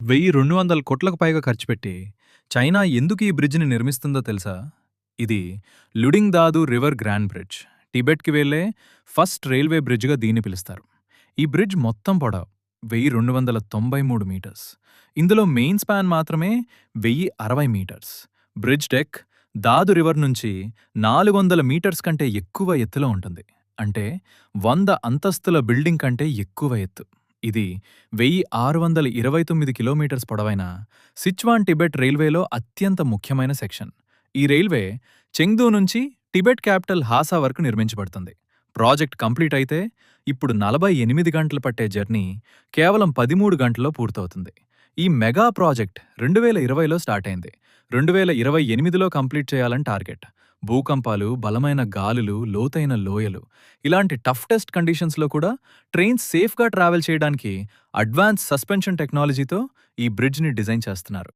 1200 కోట్లకు పైగా ఖర్చుపెట్టి చైనా ఎందుకు ఈ బ్రిడ్జిని నిర్మిస్తుందో తెలుసా? ఇది లుడింగ్ దాదు రివర్ గ్రాండ్ బ్రిడ్జ్. టిబెట్‌కి వెళ్లే ఫస్ట్ రైల్వే బ్రిడ్జ్‌గా దీన్ని పిలుస్తారు. ఈ బ్రిడ్జ్ మొత్తం పొడవు 1293 మీటర్స్. ఇందులో మెయిన్ స్పాన్ మాత్రమే 1060 మీటర్స్. బ్రిడ్జ్ డెక్ దాదు రివర్ నుంచి 400 మీటర్స్ కంటే ఎక్కువ ఎత్తులో ఉంటుంది. అంటే 100 అంతస్తుల బిల్డింగ్ కంటే ఎక్కువ ఎత్తు. ఇది 1629 కిలోమీటర్స్ పొడవైన సిచ్వాన్ టిబెట్ రైల్వేలో అత్యంత ముఖ్యమైన సెక్షన్. ఈ రైల్వే చెంగ్దూ నుంచి టిబెట్ క్యాపిటల్ హాసా వరకు నిర్మించబడుతుంది. ప్రాజెక్ట్ కంప్లీట్ అయితే ఇప్పుడు 48 గంటలు పట్టే జర్నీ కేవలం 13 గంటల్లో పూర్తవుతుంది. ఈ మెగా ప్రాజెక్ట్ 2020లో స్టార్ట్ అయింది. 2028లో కంప్లీట్ చేయాలని టార్గెట్. భూకంపాలు, బలమైన గాలులు, లోతైన లోయలు ఇలాంటి టఫ్ టెస్ట్ కండిషన్స్లో కూడా ట్రైన్స్ సేఫ్గా ట్రావెల్ చేయడానికి అడ్వాన్స్ సస్పెన్షన్ టెక్నాలజీతో ఈ బ్రిడ్జ్ని డిజైన్ చేస్తున్నారు.